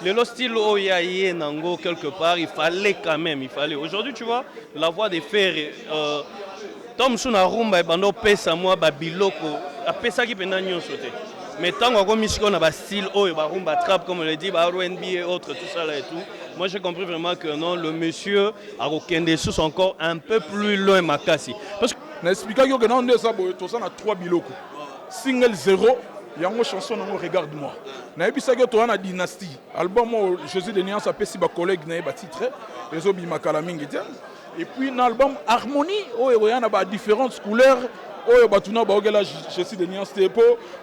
Le style Oyaye Nango, quelque part, il fallait quand même, il fallait. Aujourd'hui, tu vois, la voix des fers, Tom Suna Rumba, Bando Pesa, moi, Babiloko, a Pesa qui pendant nous sauter. Mais tant qu'on a un style, Rumba Trap, comme on le dit, R&B et autres, tout ça là et tout, moi j'ai compris vraiment que non, le monsieur a aucun des sous encore un peu plus loin, Makassi. Parce que. N'explique que nous on a 3 biloko. Single 0, il y a une chanson, regarde-moi. Naebisa que tu as une dynastie. Album Jésus de Niance a fait si ma collègue n'a pas titré. Les obi makalamingi. Et puis dans l'album Harmonie, il y a différentes couleurs. Jésus de Niance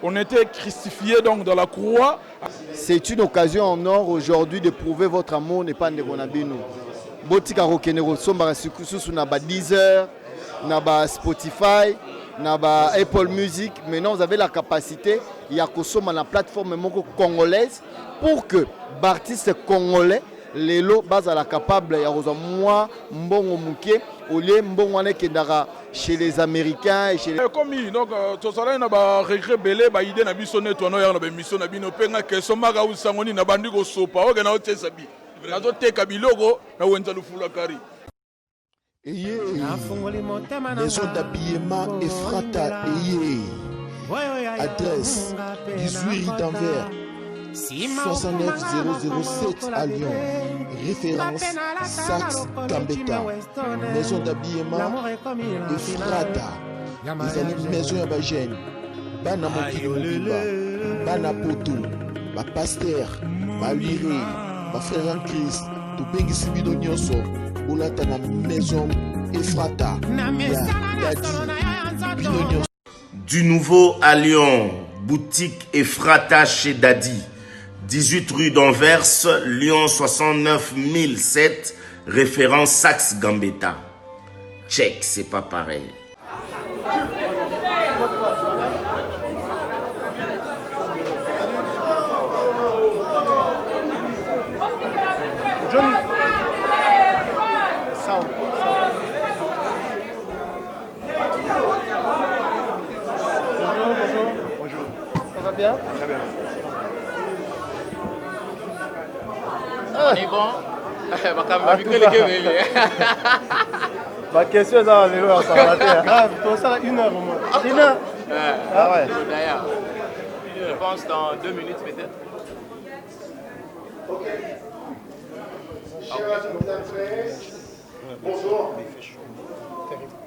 on était crucifiés donc dans la croix. C'est une occasion en or aujourd'hui de prouver votre amour n'est pas de Bonabino. Botika Rokenero Sombara Sukusu na ba Deezer, na ba Spotify, na ba Apple Music. Maintenant vous avez la capacité il y a consommer la plateforme congolaise pour que l'artiste congolais les lots base à la capable il y a moi mbongo muke au lieu mbongo ane kendara chez les Américains et chez les comme donc tout ça là na ba regret belé ba idée na biso neto no ya na ba mission na bino penga ke somaka usangoni na bandi ko sopa o na otesa bi na to teka biloko na wenza lufula kari. Maison d'habillement Ephrata adresse 18 rue d'Anvers 69007 à Lyon. Référence Sax Gambetta. Maison d'habillement Ephrata. Les amis maison à Bagène. Bana Mokili Mobimba. Bana Poto. Ba Pasteur. Ba Liré. Ba Frère en Christ. Tout bengi sibido nyonso. Bolata na maison Ephrata. Du nouveau à Lyon, boutique Ephrata chez Dadi. 18 rue d'Anvers, Lyon 69 007, référence Sax Gambetta. Check, c'est pas pareil. Bien. Très bien. On est bon. Ma question est dans les heures, ça va pour ça, 1 heure au moins. 1 heure. Ah ouais. D'ailleurs, je pense dans 2 minutes peut-être. Ok. Chers bonjour.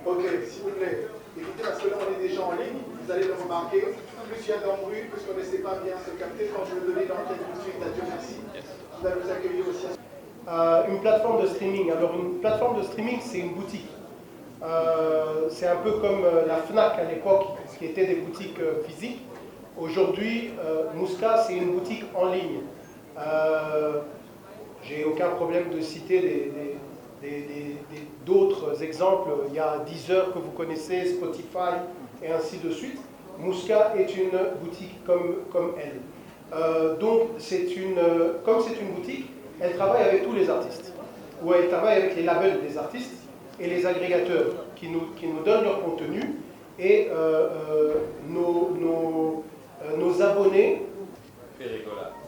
Ok, s'il vous plaît. Écoutez, parce que là on est déjà en ligne, vous allez le remarquer. Plus il y a d'embrouille, plus on ne sait pas bien se capter. Quand je vais donner dans quelques minutes, Dieu merci. Vous allez vous accueillir aussi. Une plateforme de streaming. Alors une plateforme de streaming, c'est une boutique. C'est un peu comme la FNAC à l'époque, qui était des boutiques physiques. Aujourd'hui, Mouska, c'est une boutique en ligne. J'ai aucun problème de citer d'autres exemples. Il y a Deezer que vous connaissez, Spotify et ainsi de suite. Mouska est une boutique comme elle. Donc, comme c'est une boutique, elle travaille avec tous les artistes. Ou elle travaille avec les labels des artistes et les agrégateurs qui nous donnent leur contenu. Et nos abonnés...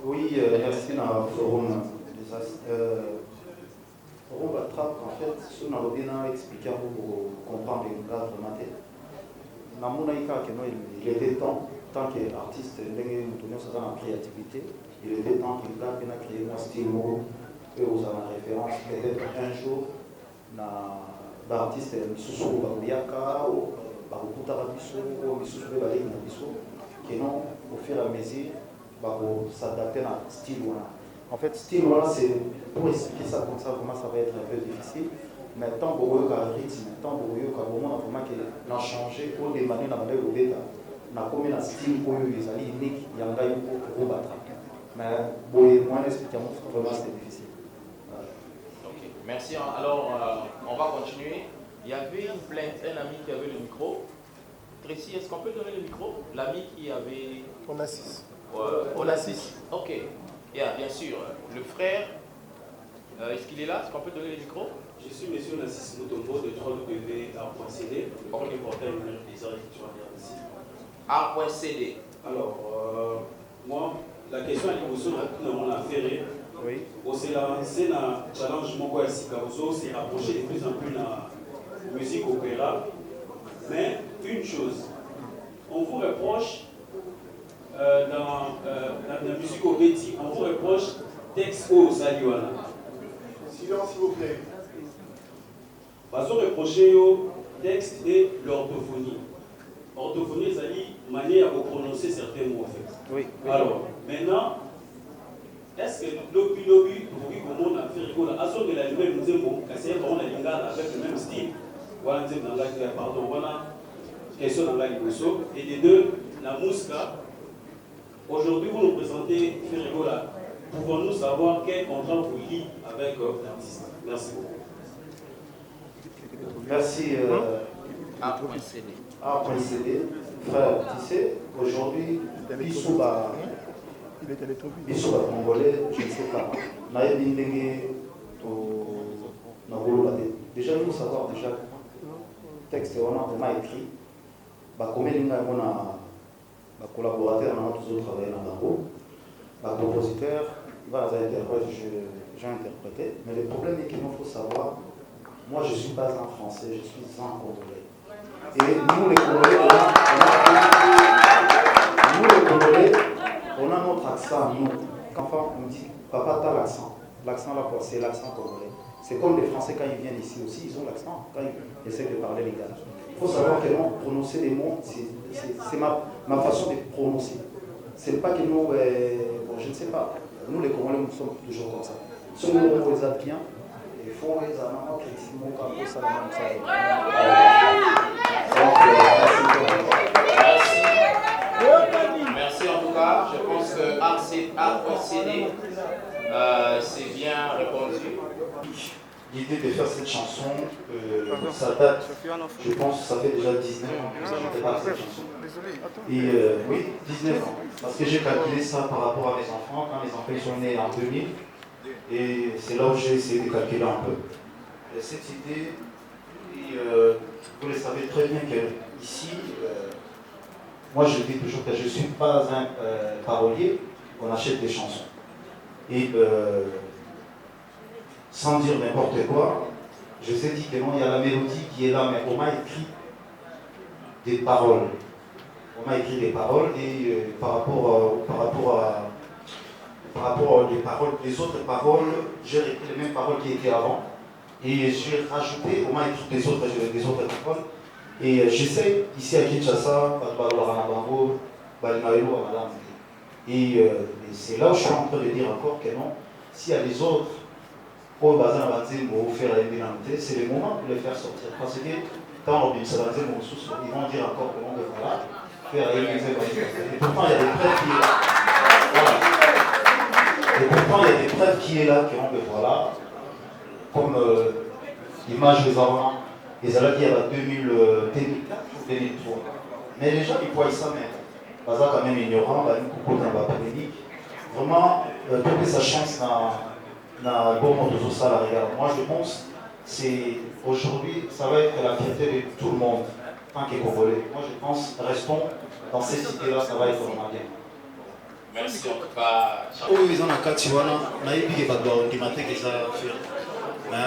Oui, merci dans le forum. Forum Trap, en fait, ce qu'on a bien expliqué pour comprendre les grades de matière. Il était temps, tant qu'artiste, il en créativité, il était temps qu'il a créé un style et aux référence. Peut-être un jour, l'artiste Misusu Babiaka ou Barukuta Rabiso ou Misusu Baling Rabiso, qui non, au fur et à mesure, s'adapter à un style. En fait, style, c'est pour expliquer ça comme ça, comment ça va être un peu difficile. Mais tant que vous avez un rythme, tant que vous avez vraiment changé, pour des manières dans le bêta, on a comme un style pour les alliés uniques, il y a un gars pour battre. Mais pour moi, expliquer vraiment c'est difficile. Ok, merci. Alors, on va continuer. Il y avait une plainte, un ami qui avait le micro. Tracy, est-ce qu'on peut donner le micro? L'ami qui avait. On a 6. On a 6. Ok. Yeah, bien sûr. Le frère, est-ce qu'il est là? Est-ce qu'on peut donner le micro? Je suis M. Nassis Moutombo de 3W.CD, le premier portail des arts étudiants ici. A.CD. Alors, moi, la question est que nous avons affaire on s'est lancé dans un challenge moko ya sika ozo s'est rapproché de plus en plus dans la musique opéra. Mais une chose, on vous reproche dans la musique opéra, on vous reproche texte au Saliwana. Silence s'il vous plaît. Vous reprochez au texte et l'orthophonie. Orthophonie, c'est la manière de prononcer certains mots en fait. Oui. Alors, maintenant, est-ce que l'obi, comment on a fait rigolo, à ce que la nouvelle nous est bon, c'est vraiment la lingala avec le même style. Voilà, pardon, voilà, question dans la liboso. Et des deux, la mouska. Aujourd'hui, vous nous présentez Ferrigola. Pouvons-nous savoir quel contrat vous lie avec l'artiste? Merci beaucoup. Merci. A.CD. Frère, tu sais, aujourd'hui, Bissouba Congolais, je ne sais pas. Déjà, il faut savoir, déjà, texte, on a vraiment écrit. Combien de collaborateurs, on a toujours travaillé dans Bango. Compositeur, j'ai interprété. Mais le problème est qu'il faut savoir, moi je ne suis pas un Français, je suis un Congolais. Et nous les Congolais, on a notre accent, nous. Quand on dit, papa, t'as l'accent. L'accent là, c'est l'accent congolais. C'est comme les Français quand ils viennent ici aussi, ils ont l'accent, quand ils essaient de parler les gars. Il faut savoir que non, prononcer les mots, c'est ma façon de prononcer. C'est pas que nous, je ne sais pas, nous les Congolais, nous sommes toujours comme ça. Si nous les bien, il faut les amants critiquement comme ça, Merci en tout cas. Je pense que A.CD, c'est bien répondu. L'idée de faire cette chanson, ça date, je pense que ça fait déjà 19 ans que je ne fais pas cette chanson. Et oui, 19 ans. Parce que j'ai calculé ça par rapport à mes enfants, quand mes enfants sont nés en 2000. Et c'est là où j'ai essayé de calculer un peu. Et cette idée, vous le savez très bien qu'ici, moi je dis toujours que je ne suis pas un parolier, on achète des chansons. Et sans dire n'importe quoi, je sais dire que non, il y a la mélodie qui est là, mais on m'a écrit des paroles. On m'a écrit des paroles et par rapport aux paroles, les autres paroles, j'ai repris les mêmes paroles qui étaient avant. Et j'ai rajouté, on m'a écrit des autres paroles. Et j'essaie ici à Kinshasa, et c'est là où je suis en train de dire encore que non, s'il y a des autres, c'est le moment de les faire sortir. Parce que quand on dit ça, ils vont dire encore que non, voilà, faire et pourtant il y a des preuves qui voilà. Et pourtant il y a des preuves qui est là, qui ont voilà, comme l'image des enfants, et ça là qui est à 2004 ou 2003. Mais les gens ils voient ça même. Parce que quand même ignorant, vraiment, pour que ça change dans le bon monde de ça, la regarde. Moi je pense c'est aujourd'hui, ça va être la fierté de tout le monde, tant que Congolais. Moi je pense, restons dans cette idée-là, ça va être vraiment bien. Merci en tout cas. Oui, ils ont un cas, tu vois, on a eu des bagarres qui m'ont dit que ça va faire. Il ne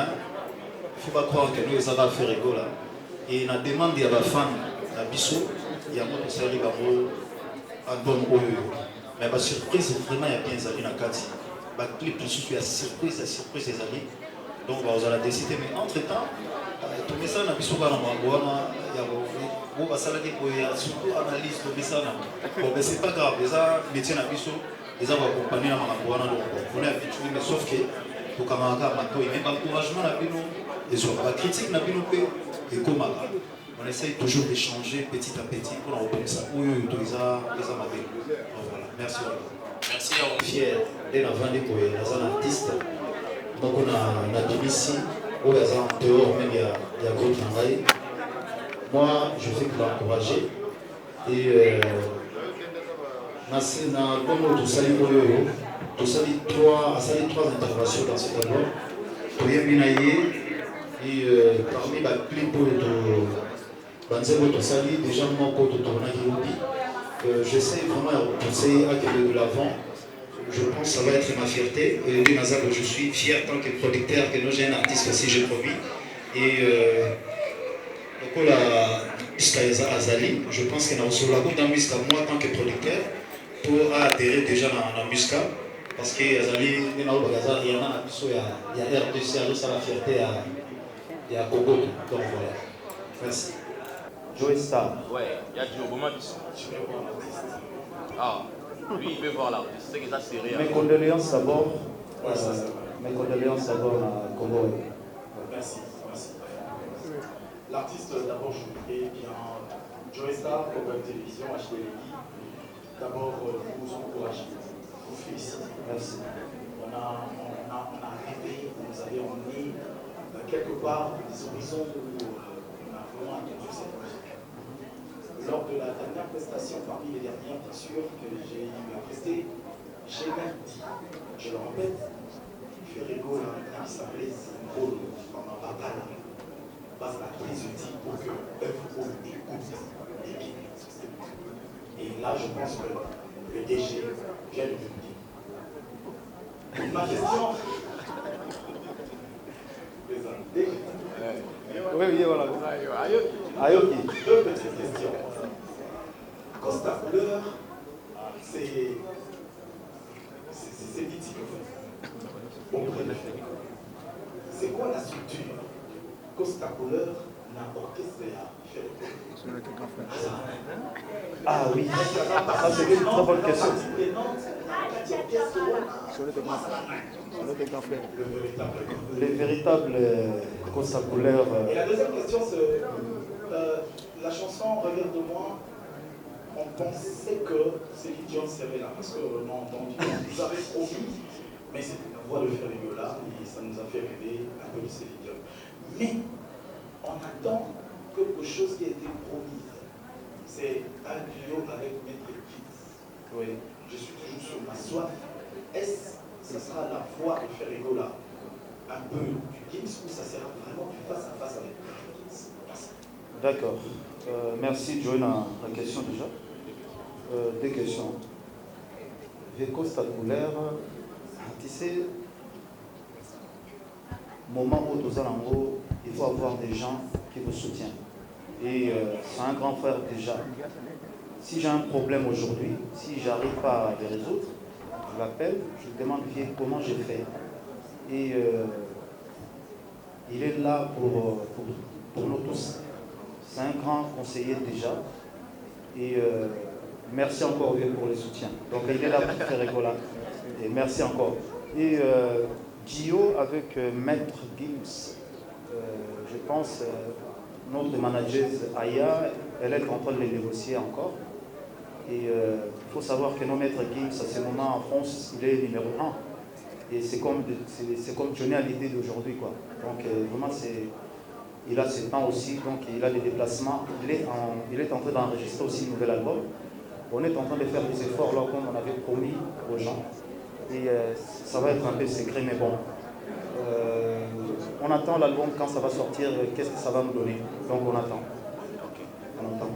faut pas croire que nous, ça va faire rigolo. Et on a demandé à la femme, à Bissou, il y a moi qui s'est arrivé à album mais la surprise, vraiment, il y a bien des amis dans le cadre. Le clip, je suis à surprise des amis. Donc, vous allez décider. Mais entre-temps, tout le message, il y a surtout analyse de message. Bon, mais c'est pas grave. Les métiers na biso, les accompagner à Mangouana. On est habitué, mais sauf que pour Kamanga, même encouragement na bino, la critique na bino et comme on essaye toujours d'échanger petit à petit pour en reprendre ça. Oui, les voilà. Merci. Merci à vous. Fier d'être un artiste. Donc on a dit ici, où il y a un dehors, même il y a gros travail. Moi, je fais que l'encourager. Et comme tout ça, trois interventions dans cet album. Et parmi les clips de déjà mon côté de tournage, j'essaie vraiment de pousser à de l'avant je pense que ça va être ma fierté. Aujourd'hui, Nazar, je suis fier tant que producteur que nous, j'ai un artiste aussi, je produis. Et la jusqu'à Azali, je pense que dans la dans Musca, moi, tant que producteur, pour adhérer déjà dans la Musca, parce que Azali, il y a RDC, alors ça la fierté à Congo. Donc voilà. Merci. Joey Star. Ouais, il y a Joe Boma qui sont. Ah, lui il veut voir l'artiste, c'est que ça c'est réel. Mes condoléances d'abord. Mes condoléances d'abord à Congo. Merci, merci. L'artiste, d'abord, je voudrais bien Joey Star, Cobalt Télévision, HD Lady. D'abord, vous encourager, vous féliciter. Merci. On a rêvé, vous nous avez emmené quelque part des horizons où on a vraiment attendu cette musique. Lors de la dernière prestation, parmi les dernières, bien sûr, que j'ai eu à prester, j'ai même dit, je le répète, Ferrego, là, il s'appelait Zimbolo, comme un papa là. Parce que la prise dit pour que œuvre écoute les guides. Et là, je pense que le DG vient de le dire. Ma question. Oui, voilà. Ayoki. Deux petites questions. Costa Couleur, c'est mythique en fait. Bon, c'est quoi la structure Costa Couleur n'a orchestré à faire. Ah oui, ça c'est une très bonne question. Les véritables Costa Couleur. Et la deuxième question, c'est la chanson Regarde-moi. On pensait que Céline Dion serait là parce qu'on a entendu, vous avez promis, mais c'est la voix de Ferrego là et ça nous a fait rêver un peu de Céline Dion. Mais on attend quelque chose qui a été promis. C'est un duo avec Maître Gims. Oui. Je suis toujours sur ma soif. Est-ce que ce sera la voix de Ferrego là, un peu du Gims, ou ça sera vraiment du face à face avec Maître Gims? D'accord. Merci Joe la question déjà. Deux questions. Véco Stadcouleur, tu sais, moment où nous allons, il faut avoir des gens qui vous soutiennent. Et c'est un grand frère déjà. Si j'ai un problème aujourd'hui, si j'arrive pas à le résoudre, je l'appelle, je lui demande comment j'ai fait. Et il est là pour nous tous. C'est un grand conseiller déjà. Et merci encore pour le soutien. Donc il est là pour faire rigoler. Et merci encore. Et Gio avec Maître Gims, je pense, notre manager Aya, elle est en train de les négocier encore. Et il faut savoir que nos Maître Gims, à ce moment en France, il est numéro 1. Et c'est comme Johnny à l'idée d'aujourd'hui, quoi. Donc vraiment, il a ses temps aussi, donc il a des déplacements. Il est en train d'enregistrer aussi un nouvel album. On est en train de faire des efforts là, comme on avait promis aux gens. Et ça va être un peu secret, mais bon. On attend l'album quand ça va sortir, qu'est-ce que ça va nous donner. Donc on attend. Okay. On attend.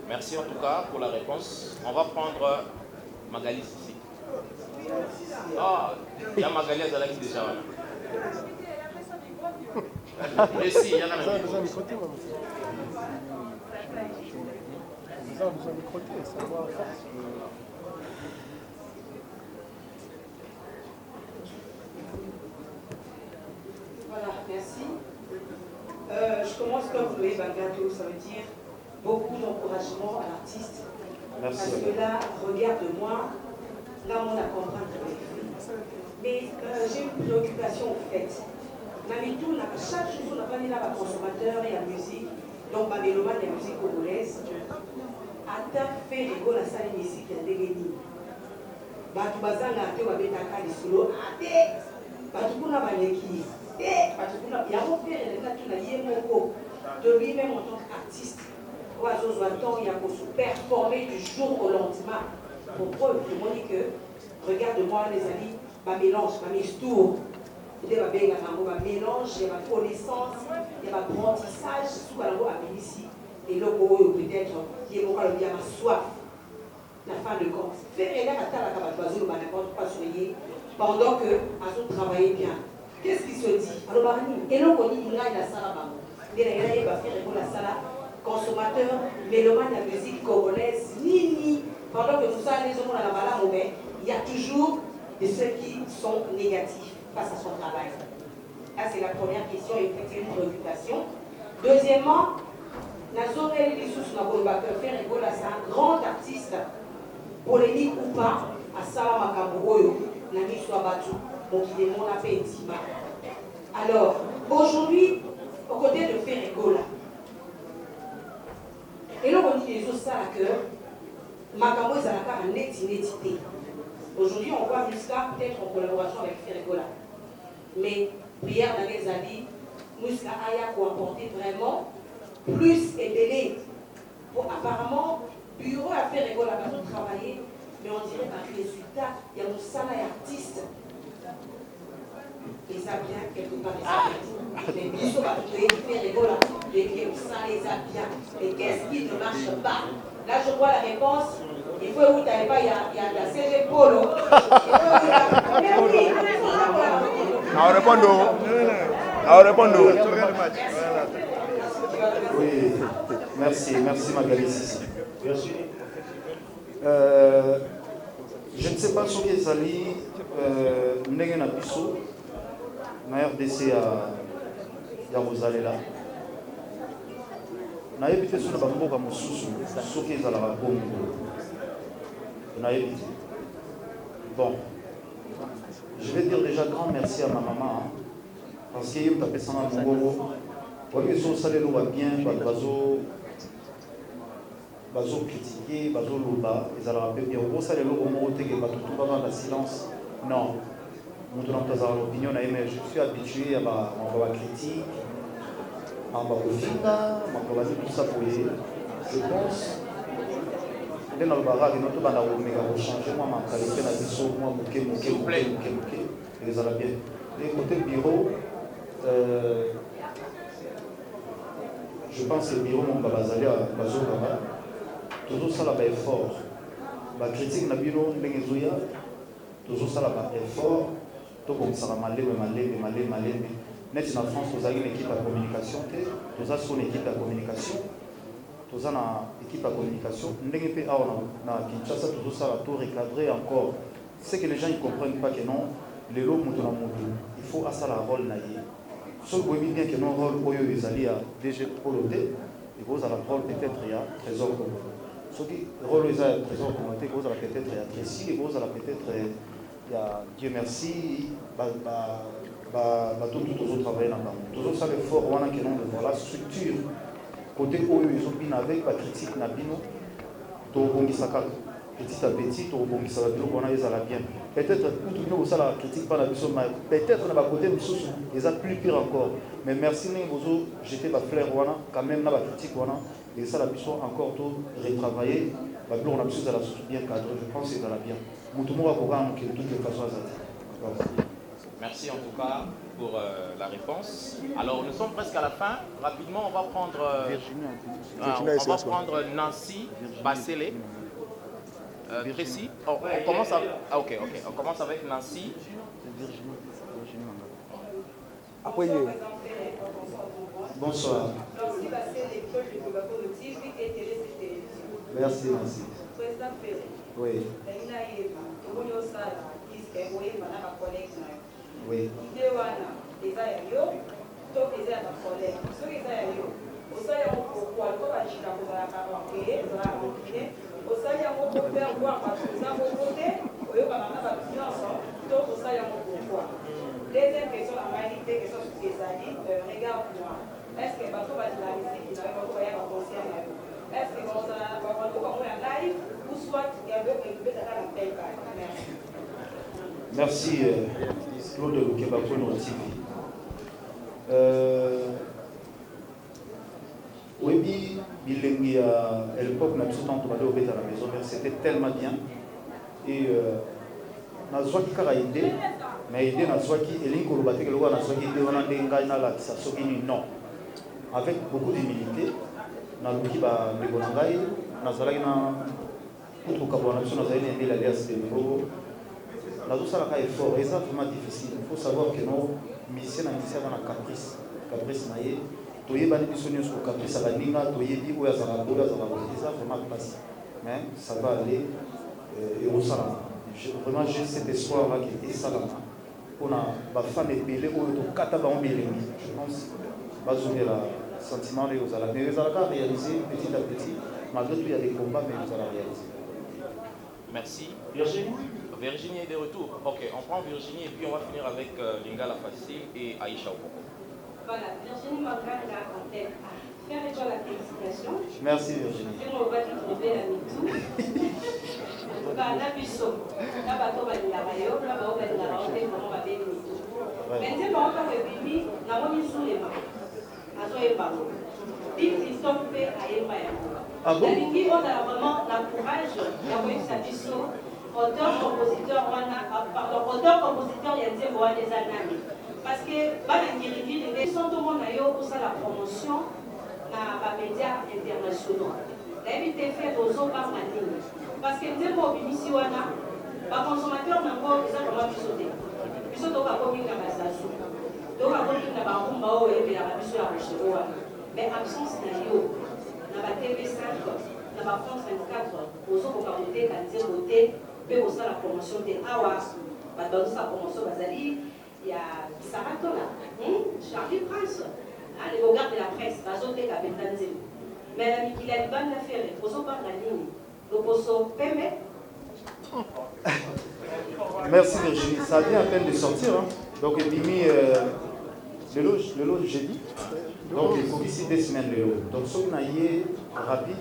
Merci en tout cas pour la réponse. On va prendre Magali ici. Ah, il y a Magali à Zalaki déjà. Merci, il y a un Voilà, merci. Je commence comme vous voyez, Bangato, ça veut dire beaucoup d'encouragement à l'artiste. Merci. Parce que là, regarde-moi, là on a compris. Mais j'ai une préoccupation en fait. Chaque chose, on a pas dit là, consommateur et la musique, donc ma mélomane de la musique congolaise, atteint fait les la salle de musique qui a dégainé. Batu bazanga te wabetaka lisolo ate batu kuna baleki batu kuna yango pere na tuna yemoko de lui-même en tant qu'artiste oiseau temps il y a pour se performer du jour au lendemain pour preuve de moi que regarde-moi les amis ma mélange ma mistour il y a un mélange il y a ma connaissance il y a ma apprentissage sous la loi ici et le peut-être il y a ma soif la fin de compte. Faire et là, n'importe quoi soyez pendant que Azou travaillait bien. Qu'est-ce qui se dit? Alors, et l'on connaît il a la salle à il va faire la salle consommateur, mélomane de la musique congolaise, ni. Pendant que tout ça, les hommes à la malade, il y a toujours de ceux qui sont négatifs face à son travail. Ça, c'est la première question et c'est une préoccupation. Deuxièmement, Nazorel Lissous Nabolbaker Ferregola, c'est un grand artiste, polémique ou pas, à Salama Kamboyo, Nami Swabatu, donc il est mon appel intima. Alors, aujourd'hui, aux côtés de Ferregola, et là on dit les autres ça à cœur, Makambo est à la netité. Aujourd'hui, on voit Muska peut-être en collaboration avec Ferregola. Mais prière dans les amis, Muska Aya pour apporter vraiment plus et délai. Pour apparemment, bureau à Ferregola va travailler, mais on dirait par résultat, il y a un salaire artiste. Et ça vient quelque part des artistes. Mais bisous va trouver Ferregola, les pieds ça les a bien. Mais qu'est-ce qui ne marche pas? Là, je vois la réponse. Il faut où tu n'avais pas, il y a la CG Polo. Oui, merci Magali. Je ne sais pas ce qui est allé ndenge na biso na RDC ya Rosalela. Na yebite sona bamboka mosusu soki ezalaka bongo. Na yebite. Bon, je vais dire déjà grand merci à ma maman parce qu'il y a eu tapé ça dans le bongo. Oui, ils ont salé l'eau bien, bazo critiquer, bazo loba, ils allaient rappeler bien. Au salé l'eau au mot que tout va dans le silence. Non, nous donnons l'opinion, mais je suis habitué à ma critique, à ma profita, à tout ça pour y. Je pense que dans le barrage, nous devons changer moi ma qualité na biso, moi moké, et ils allaient bien. Les côtés bureau. Je pense que le bureau mon bazali à Bazokaba, toujours ça là-bas est fort. La critique n'a bureau n'engezoya, toujours ça là-bas est fort. Tout comme ça malé. Net en France, vous avez une équipe à communication, vous avez son équipe à communication, vous avez une équipe à communication. N'engepé à on a Kinshasa toujours ça là tout recadré encore. C'est que les gens ils comprennent pas que non, les lots montent dans mon dos. Il faut à ça la rôle naïe. Si vous voyez bien que nos rôles pour eux, ils allaient à DG Poloté, et vous avez le rôle peut-être il y a Trésor Communauté. Ce qui rôle ils ont Trésor Communauté, vous avez peut-être il y a Tracy, et vous avez peut-être il y a Dieu merci, tout autres travailler là-bas. Toujours ça l'effort, on a que non de voir la structure. Côté où ils ont bien avec la critique Nabino, tout bon qui s'accorde. Petit à petit, tout bon qui s'accorde, on a ils allaient bien. Peut-être tout le monde la critique par la vision, mais peut-être on a côté de sous, ils ont plus pire encore. Mais merci Nébozo, j'étais ma fleur quand même dans la critique et ça la vision encore tout retravailler. On a besoin de la source bien cadrée, je pense que c'est la bien. Moutoumou va pouvoir manquer de toutes les façons à Merci en tout cas pour la réponse. Alors nous sommes presque à la fin. Rapidement, on va prendre Nancy Bassele. Tracy, on commence avec... ok. On commence avec Nancy. Après, bonsoir. Merci, Nancy. Oui. Oui. Deuxième question, la réalité, question sur les amis, regarde-moi. Est-ce que bateau va la musique qui n'avait pas voyagé en concert? Est-ce que vous avez un live ou soit il y avait un payback? Merci. Merci Claude Lukeba pour notre TV. Oui, bilingue à l'époque, n'a tout temps tombé à la maison, mais c'était tellement bien. Et Nazwaki Karaïdé, mais il Nazwaki, et l'Inkolobate, le roi Nazwaki, on a des gagnants là, ça s'organise non. Avec beaucoup d'humilité, Naluki va Begonangai, Nazalaki outre kabwana biso nazali na yembeli alias Demelobo nazosalaka effort eza vraiment difficile. Il faut savoir que nos musicien na musicien aza na caprice na ye toyebani biso nyonso caprice abaninga toyebi oyo azalaka oyo azalaka eza vraiment place mais ça va aller ekosalama. Vraiment j'ai cet espoir là qui esalama mpona bafane ebele oyo tokata bango bilengi. Je pense bazongela sentiment oyo ozala mais ezalaka réaliser petit à petit malgré tout il y a des combats mais ezala réaliser. Merci. Virginie est de retour. Ok, on prend Virginie et puis on va finir avec Lingala Facile et Aïcha Okoko. Voilà, Virginie Manganga en tête. Faire école la félicitation. Merci Virginie. Et on va trouver la mitou. La biso. La bateau va la rayo, la bateau va la rayo, et comment va bien le mitou. Maintenant, on va faire bibi, la monnaie sous les mains. À toi et par nous. Big Christophe fait à Yemba Yambo. Ah bon? La Bibi, on a vraiment la courage d'envoyer sa biso. Auteur-compositeur, il y a des années. Parce que ils sont tout le monde pour la promotion dans les médias internationaux. L'invité fait aux autres par la ligne. Parce que nous avons ici, les consommateurs n'ont pas besoin de sauter. Ils sont au Cameroun, ils sont au mais absence de la TV5, la France 24, aux autres communautés qui ont voté. Peu aussi la promotion de Awa, dans sa promotion Bazali, il y a Saratola, Charlie Prince, les regards de la presse, Bazote Kabendanzé. Mais il a une bonne affaire, il faut par la ligne. Donc, on se permet. Merci Virginie, ça vient à peine de sortir. Hein. Donc, il a mis le lot jeudi. Donc, il faut ici 2 semaines le lot. Donc, ce qu'on a eu rapide,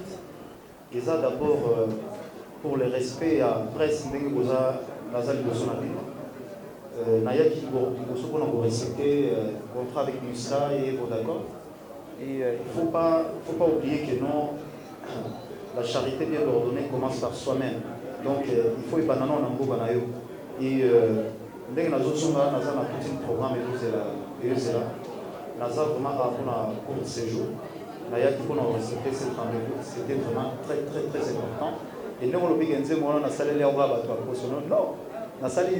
ils ont d'abord. Pour le respect à presse ndenge boza nazali boso na bino nayaki boso pona ko respecter contrat avec Musa et Vodacom et il faut pas oublier que non la charité bien ordonnée commence par soi-même donc il faut ebanana na mboka na yo et ndenge nazosonga naza na petit programme et c'est là naza vraiment pona court de séjour nayaki pona respecter cette rendez-vous c'était vraiment très très très important. Et nous, on a dit que nous avons salé les non, nous salé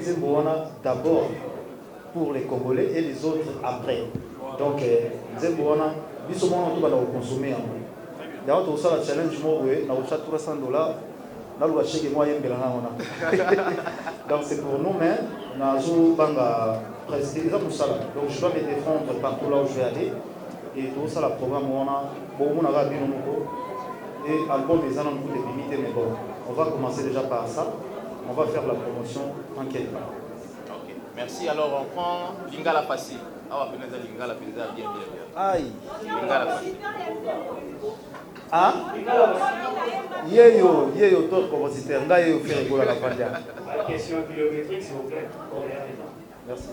d'abord pour les Congolais et les autres après. Donc, nous avons consommer. Nous avons fait un challenge, nous avons fait $300. Nous avons fait donc, c'est pour nous-mêmes. Nous avons fait donc, je dois me défendre partout là où je vais aller. Et tout ça, le programme, et album des années pour limiter, mais bon, on va commencer déjà par ça. On va faire la promotion en quelques temps. Ok, merci. Alors on prend Lingala Facile. Ah, on va faire Lingala bien. Aïe. Lingala Facile. Ah? Yeyo, auteur compositeur. Là, il faut faire la pandia. Question kilométrique, s'il vous plaît. Merci.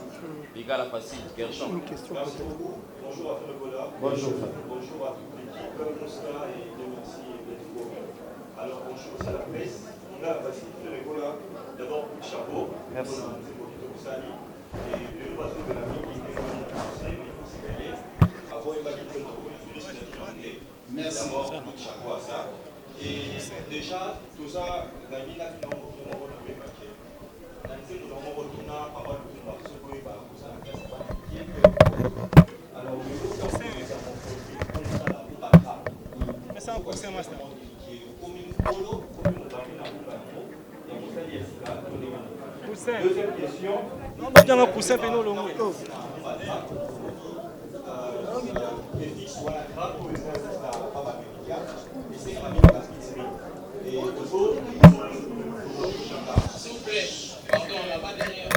Lingala Facile, Gershon. Une question. Merci beaucoup. Bonjour à tous les collègues. Bonjour. Bonjour à toute l'équipe. Bonsoir et merci. Alors, bonjour à la presse. On a facilité le Gola. D'abord, pour chapeau. Merci. Et le oiseau de la vie qui est avoir une baguette de merci. D'abord, pour chapeau à ça. Et déjà, tout ça, la vie là, nous avons retrouvé le paquet. Nous avons retrouvé pas mal de choses. Alors, mais ça, on conseille master. Deuxième question. Non, mais il y a un poussin, mais non, le mot. S'il vous plaît, pardon, là-bas derrière,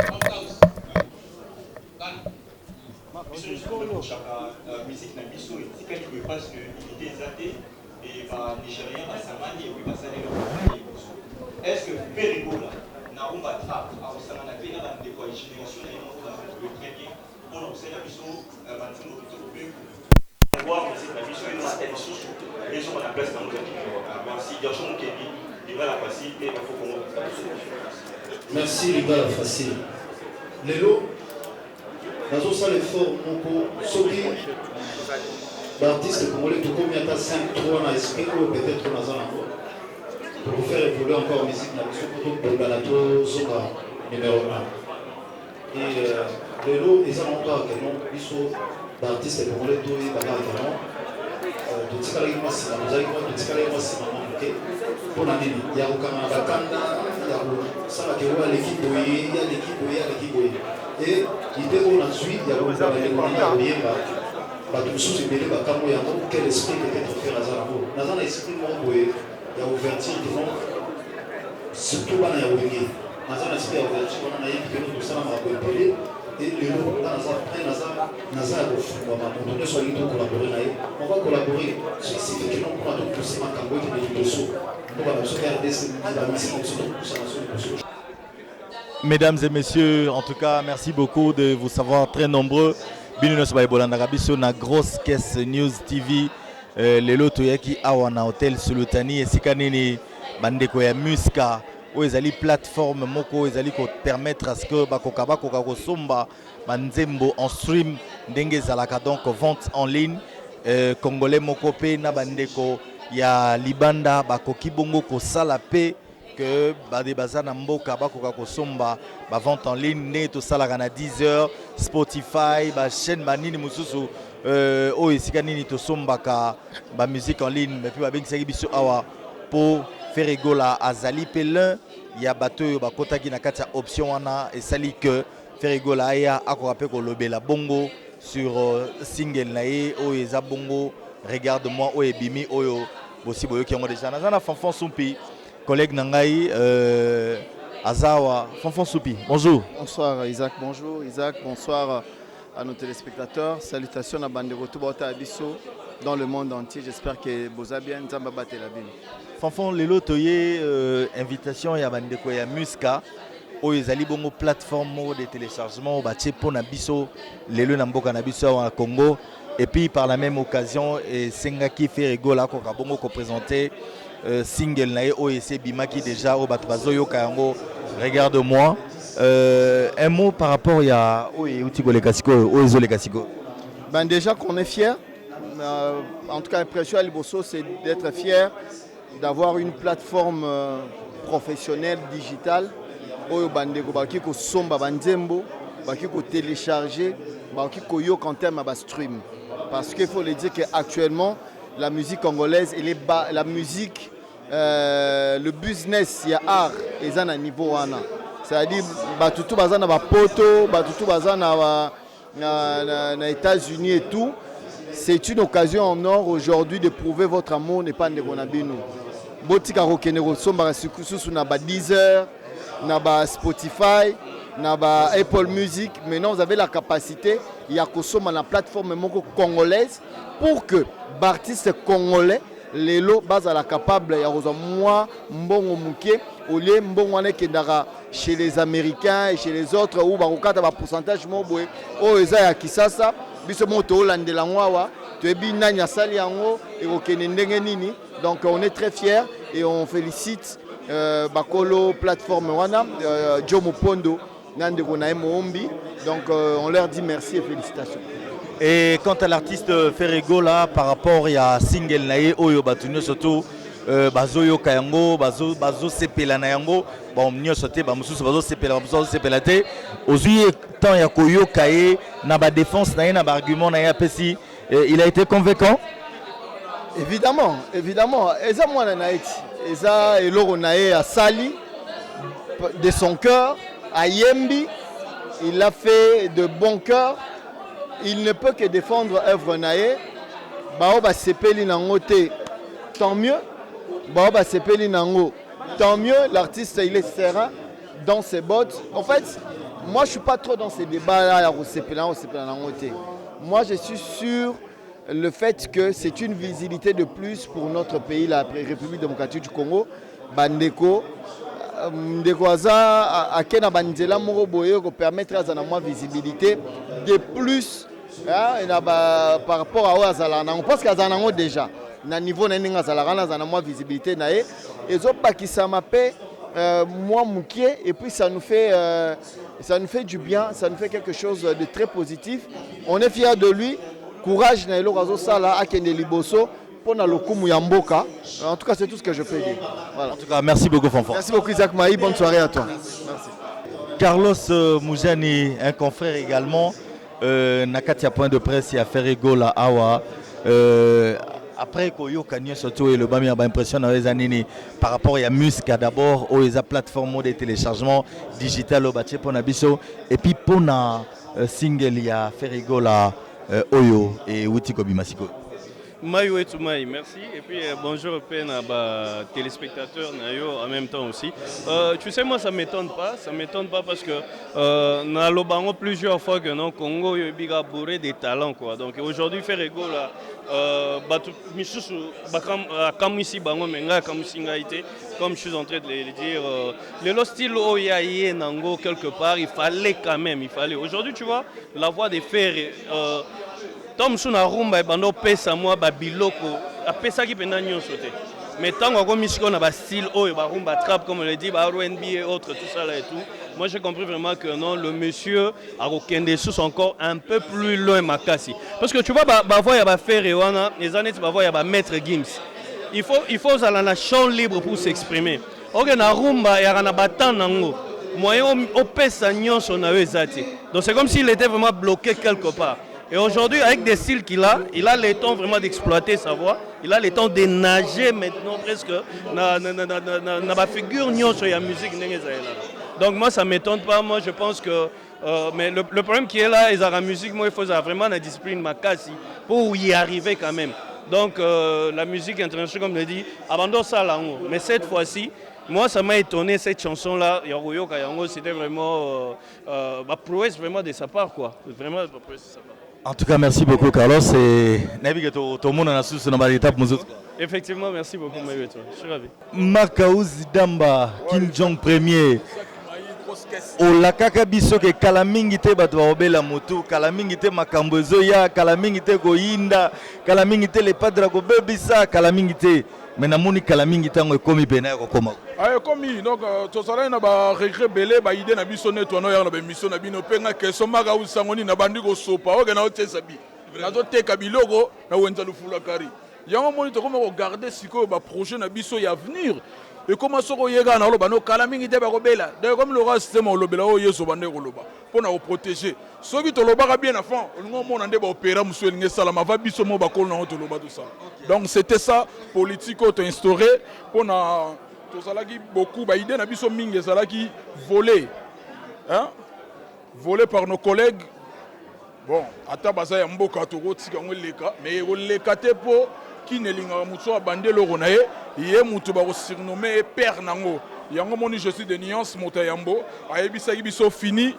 musique na biso etikali boye parce que unité eza te et banigérien basangani ekoki basaleli est-ce que perigola na rumba trap akosangana te na bandeko ya génération na ye moko le premier mpona kosalela biso banzembo kitoko mpe voir musique na biso eza lisusu ezonga na place nango merci garçon mokebi libala facile mpe bafokongo merci libala facile lelo nazosala effort moko soki baartiste congolais tokomi ata 5-3 na esprit oyo peut-être naza nango pour faire évoluer encore musique pour Galato Zoka numéro 1. Et le lot, ils ont encore un nom d'artistes congolais, tout est bagarre vraiment. Tout ce qui est moi, c'est la musique, tout ce qui est moi, c'est ma manqué. Pour la nini, il y a aucun bakanda, il y a ça va qu'il y a l'équipe boyée, il y a l'équipe boyée, il y a l'équipe boyée. Et l'idée où on suit, il y a aucun bakanda, il y a tout ce qui est bakamo, il y a quel esprit peut-être faire à Zanabo. Dans un esprit moi boyé, il y a ouverture du monde, surtout quand il y a ouverture. Dans un esprit ouverture, on a eu que nous sommes à collaborer. Et le lot, on va collaborer. Si effectivement on a tout poussé ma cambo qui est du dessous, on va se faire des. Mesdames et messieurs, en tout cas, merci beaucoup de vous savoir très nombreux. Bienvenue sur Bolanda-Rabiso, na grosse caisse News TV. Le lot toyaki awana hotel Sulutani et Sikanini bandeko ya Muska. Où ils allaient plateforme moko ils allaient permettre à ce que bakokaba kokakosomba banzembo en stream ndenge zalaka donc vente en ligne congolais moko pe na bandeko ya libanda bakoki bongo ko sala pe que bade bazana mboka bakokakosomba ba vente en ligne ne to sala na 10h Spotify ba chaîne manini mususu o esika nini to sombaka ba musique en ligne mais puis ba bengisaki biso awa pour faire rigola azali pelin ya bato ba kotaki na kati ya option wana et sali que faire rigola ya akorape ko lobela bongo sur single na ye o eza bongo regarde-moi o ebimi oyo bosi boyo ki yango déjà na Fanfan Soupi collègue nangai Azawa Fanfan Soupi. Bonjour. Bonsoir Isaac, bonjour Isaac, bonsoir à nos téléspectateurs. Salutations à Bandeko Toubota Abisso dans le monde entier. J'espère que vous avez bien Nzamba Tel Aviv. Fanfan lelo toye invitation ya bandeko ya Muska oyo ezali bongo plateforme de téléchargement batie pona biso lelo na mboka na biso au Congo et puis par la même occasion sengaki fait rigola ko bongo ko présenter single na oyo ese bimaki déjà au bato bazoyoka yango regarde-moi un mot par rapport ya oyo uti koleka siko oyo ezoleka siko. Ben déjà qu'on est fier en tout cas l'impression à Liboso c'est d'être fier d'avoir une plateforme professionnelle digitale où bandeko baki ko somba banzembo baki ko télécharger baki ko yok en termes de stream parce qu'il faut le dire que actuellement la musique congolaise elle est la musique le business ya art est à un niveau wana c'est-à-dire batutu bazana ba poto batutu bazana na États-Unis et tout. C'est une occasion en or aujourd'hui de prouver votre amour n'est pas ndebonabino. Botika rokenero somba sous na ba Deezer, na ba Spotify, na ba Apple Music. Maintenant vous avez la capacité ya kosoma na plateforme moko congolaise pour que artistes congolais lelo bazala capable ya koza moi mbongo muke au lieu mbongo wana kendaka chez les Américains et chez les autres où bakokata ba pourcentage moboé o eza ya kisasa. Donc on est très fiers et on félicite Bakolo plateforme wana Jomo Pondo Nandeko Naemo Ombi. Donc on leur dit merci et félicitations. Et quant à l'artiste Ferrego là par rapport à single nae oyo batunyo surtout bazoyo kayango bazo sepela na yango bon nyoso te ba mususu bazo sepela te ozui tant ya koyo kae na ba défense na na ba argument na ya pesi il a été convaincant. Évidemment eza mwana na eti eza eloro na ye a sali de son cœur à Yembi il a fait de bon cœur. Il ne peut que défendre œuvre nae bao ba sepeli nango te tant mieux. Bah sepeli nango. Tant mieux, l'artiste il est serein dans ses bottes. En fait, moi je suis pas trop dans ces débats là, moi je suis sur le fait que c'est une visibilité de plus pour notre pays, la République démocratique du Congo. Bandeko, ndeko aza akena banzela moko boye ko permettre à moins visibilité de plus par rapport à Oazala. On pense qu'à Zanango déjà. Na niveau na ninga zalagana zana moins visibilité na et pas qui ça m'appelle moi moukier et puis ça nous fait du bien, ça nous fait quelque chose de très positif. On est fiers de lui. Courage na elo razo sala akende liboso pour na lokumu ya mboka. En tout cas, c'est tout ce que je peux dire. Voilà. En tout cas, merci beaucoup, Fanfan. Merci beaucoup, Isaac Maï. Bonne soirée à toi. Merci. Carlos Moujani, un confrère également. Nakatia point de presse, il a fait rigola Awa. Après Koyo Kanyo surtout et le bami a impression dans les années par rapport à Musca d'abord aux plateformes de téléchargement digital au bâti pour Nabiso et puis pour na single il y a fait rigola Oyo et Wutiko Bimasiko. Maïo et Toumaï, merci. Et puis bonjour à téléspectateurs en même temps aussi. Tu sais, moi ça ne m'étonne pas parce que nous avons plusieurs fois que non Congo est bourré des talents quoi. Donc aujourd'hui faire ego là, comme ici comme je suis en train de le dire, le style Oyaïe Nango quelque part, il fallait. Aujourd'hui tu vois la voix des fers. Tom suna rumba e bando pesa moi ba biloko apesa ki pena nyonso te mais tant qu'on misiko na ba style oyo ba rumba trap comme on le dit ba R&B et autres tout ça là et tout moi j'ai compris vraiment que non le monsieur a rekende sous encore un peu plus loin makasi parce que tu vois ba voix ya ba faire wana les années ba voix ya ba maître Gims il faut ça la champ libre pour s'exprimer OK na rumba ya na batan nango moyen au pesa nyonso na ezati donc c'est comme s'il était vraiment bloqué quelque part. Et aujourd'hui, avec des styles qu'il a, il a le temps vraiment d'exploiter sa voix. Il a le temps de nager maintenant presque dans la figure sur la musique. Donc moi, ça ne m'étonne pas. Moi, je pense que... mais le problème qui est là, ils ont la musique, moi, il faut vraiment la discipline makasi pour y arriver quand même. Donc la musique internationale, comme je l'ai dit, abandonne ça là. Mais cette fois-ci, moi, ça m'a étonné cette chanson-là. C'était vraiment ma prouesse vraiment de sa part, quoi. Vraiment ma prouesse de sa part. En tout cas, merci beaucoup, Carlos. Effectivement, merci beaucoup, Maïwe. Je suis ravi. Makaouz Damba, Kim Jong Premier. Olakaka biso ke kalamingi te bato ba moto, kalamingi te makambo ezoya, kalamingi te goyinda, kalamingi te le padra go bebisa, kalamingi te. Mais namoni kalamingi tango ekomi pena ko koma. Ah ekomi donc tozala na ba regret belé ba idée na biso neto no ya na ba mission na bino penga ke so maka usangoni na bandi ko sopa o ke na otesa bi. Na zo teka biloko na wenza lufula kari. Yango moni to ko garder siko ba projet na biso ya venir. Et comment ça yega na loba no kalamingi te ba ko bela. D'ailleurs comme le reste c'est mon lobela o yeso bande ko loba. Pour na protéger. Soki to loba ka bien avant, on mo na nde ba opéra muso elinge sala ma va biso mo ba ko na to loba tout ça. Donc c'était ça politique auto instauré pour na tozalaki beaucoup ba idée na biso mingi ezalaki volé. Hein? Volé par nos collègues. Bon, ata baza ya mboka to rotika ngoleka mais oleka te po qui ne linga muso abande loro na ye mutu ba ko surnommer père nango. Yango moni je suis de nuance motayambo ayebisa biso fini.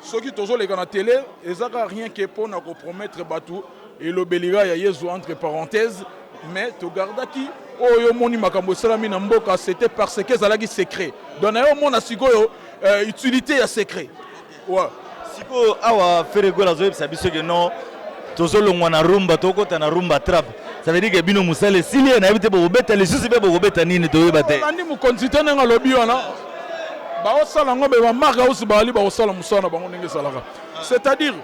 Ceux qui sont les la télé, ils n'ont rien que pour nous compromettre bateau et le Béliga y a entre parenthèses, mais tu regardes qui oh yo moni makambo salami na mboka c'était parce que ça lagi secret. Donc yo mona siko utilité ya secret. Ouais. Siko awa ferego la zoe sabiso que non tozolo ngwana rumba tokota na rumba trap. Ça veut dire que bino musale silie na ebite bo beta les soucis be bo beta nini to yebate. Nani mu continue nga lobby wana. C'est-à-dire,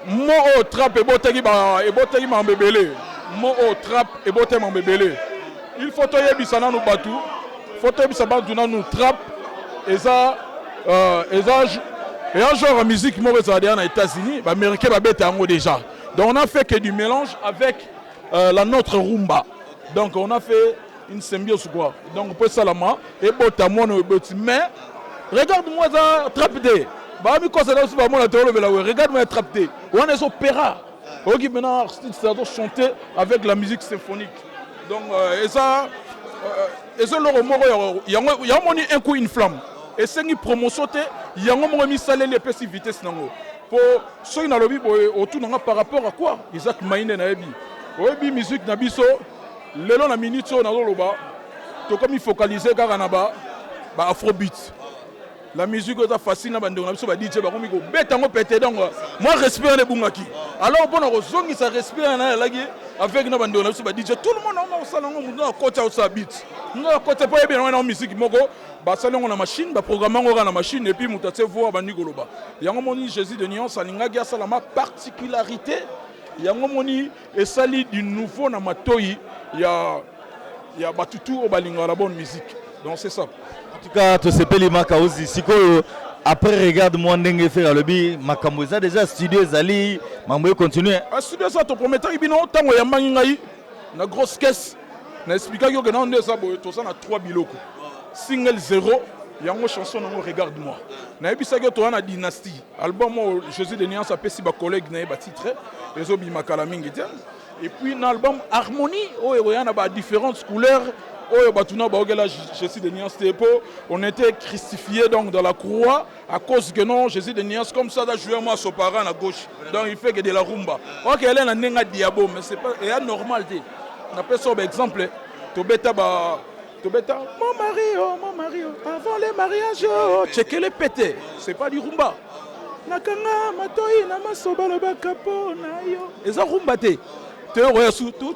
moi au trap et botegi ma bébélé. Moi au trap et botegi ma bébélé. Il faut toyer bisana nous batu. Faut toyer bisana nous trap. Et ça, et un genre de musique moi aux États-Unis, les Américains va bête déjà. Donc on a fait que du mélange avec la notre rumba. Donc on a fait une symbiose quoi. Donc on peut salama et botamo no boti mais regarde-moi ça, trapé. Regarde-moi trapé. On est opéra. Ok, maintenant, ça doit chanter avec la musique symphonique. Donc, et ça, il y a un coup, une flamme. Et c'est une promotion, il y a un mis salé les petits vitesses. Pour ceux qui n'ont pas autour par rapport à quoi Isaac Maïne n'a pas dit. Musique n'a pas le long de la minute, on a tout comme il focalisé car on a afrobeat. La musique est facile na bande on a biso ba DJ ba komiko betango pété donc moi respire les bungaki alors bon on zongi ça respire na lagi avec na bande on a biso ba DJ tout le monde on salongo mundo na côté au sa beat na côté pas bien on a musique moko ba salongo na machine ba programme ngo na machine et puis mutatse voix ba nigoloba yango moni Jésus de nuance alingaki asalama particularité yango moni esali du nouveau na matoi ya batutu au balinga la bonne musique. Donc c'est ça. En tout cas, tu sais pas les Makaozi. Après, regarde-moi ndenge faire le bi. Makambo ça déjà studio Zali. Mambo continue. Studio ça ton premier temps ibino tango ya mangingai na grosse caisse. Na expliquer que na ndé ça boy to ça na 3 biloko. Single 0 yango chanson nango regarde-moi. Na ebisa que to na dynastie. Album Jésus de Niance apesi ba collègue na ba titre ezo bi makala mingi tiens. Et puis dans l'album Harmonie il y a différentes couleurs. Jésus de Niance on était crucifié donc dans la croix à cause que non Jésus de Niance comme ça a joué moi son parent à gauche donc il fait que de la rumba. Ok elle est un nenga diabo mais c'est pas et normal on appelle ça par exemple to beta mon mari avant les mariages checker les pétés c'est pas du rumba nakanga matoi na masoba le bakapo na yo et ça rumba te tout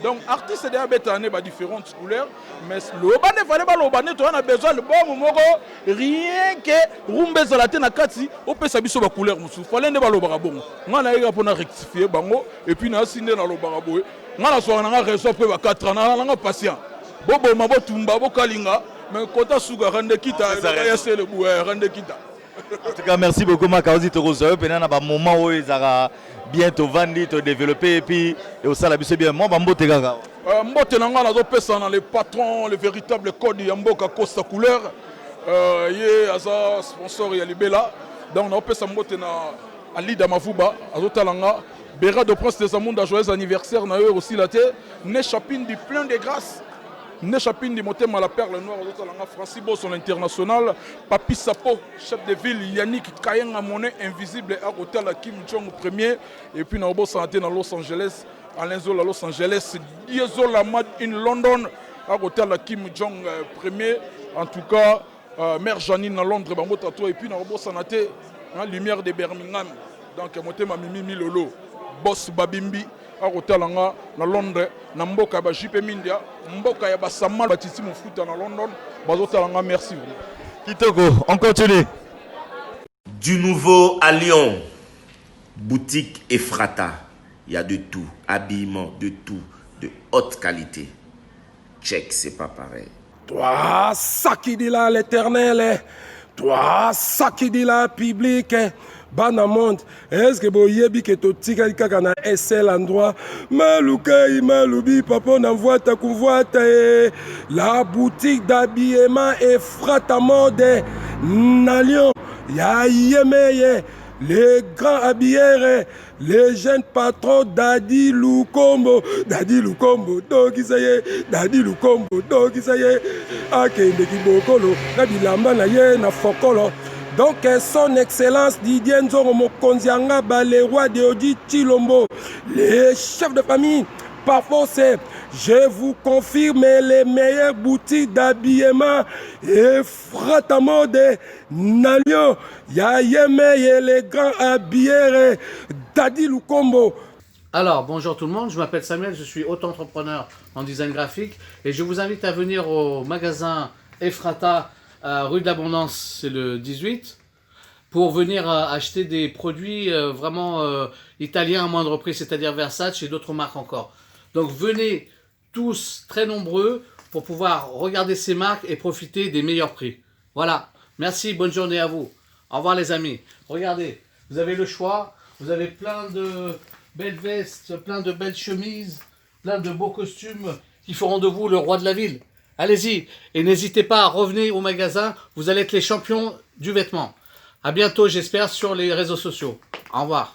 donc artiste de abetane ba différentes couleurs mais le bane fallait ba le bane to on a besoin le bon moko rien que rumba zalate na kati o pesa biso ba couleur musu fallait ne ba lo barabongo ngana yeka pona rectifier bango et puis na sinde na lo barabo ngana so na réseau pe ba 4 ans na patient bobo mabo tumba bo kalinga mais kota suga rende kita ya c'est le boué rende kita. En tout cas, merci beaucoup, Makaozi Torozo. Pendant un moment où ils ont bientôt vendu, développé, et puis au salaire, c'est bien. Moi, je suis gaga. Mbote nanga na zopesa na les patrons, les véritables codes ya mboka Costa Couleur. Yé aza sponsor ya libela. Donc na opesa mbote na Alida Mafuba, azotalanga. Béra de Prince des Amonda, joyeux anniversaire na eux aussi la terre. Né chapine du plein de grâce. Né chapine du motem à la perle noire Francis Bosson international Papi Sapo chef de ville Yannick Kayenga monnaie invisible à hôtel Kim Jong premier et puis na Obo santé dans Los Angeles Alain Zola Los Angeles Diesola Mad in London à hôtel Kim Jong premier en tout cas mère Janine à Londres bango tato et puis na Obo santé lumière de Birmingham donc motem à Mimi Lolo boss Babimbi à hôtel na Londres na mboka ba JP Mindia mboka ya basama batiti mufuta na London bazotalanga merci Kitoko on continue. Du nouveau à Lyon, boutique Ephrata, il y a de tout, habillement de tout, de haute qualité. Check, c'est pas pareil. Toi, ça qui dit là l'Éternel, toi, ça qui dit là public. Bana monde, est-ce que vous yebi que to tika kaka na SL endroit malukai malubi papa n'envoie ta convoite la boutique d'habillement Ephrata mode Nalion ya yemeye les grands habilleurs les jeunes patrons Dadi Lukombo donc ça y est Dadi Lukombo donc ça y est akende kibokolo na bilamba na ye na fokolo. Donc, son excellence Didier Nzongo Mokonzianga, les rois de Odi Chilombo, les chefs de famille, par force, je vous confirme les meilleures boutiques d'habillement Ephrata mode Nalion, Yayeme et les grands habilleurs Dadi Lukombo. Alors, bonjour tout le monde, je m'appelle Samuel, je suis auto-entrepreneur en design graphique et je vous invite à venir au magasin Ephrata rue de l'Abondance, c'est le 18, pour venir acheter des produits vraiment italiens à moindre prix, c'est-à-dire Versace et d'autres marques encore. Donc venez tous très nombreux pour pouvoir regarder ces marques et profiter des meilleurs prix. Voilà, merci, bonne journée à vous. Au revoir les amis. Regardez, vous avez le choix, vous avez plein de belles vestes, plein de belles chemises, plein de beaux costumes qui feront de vous le roi de la ville. Allez-y et n'hésitez pas à revenir au magasin, vous allez être les champions du vêtement. À bientôt j'espère sur les réseaux sociaux. Au revoir.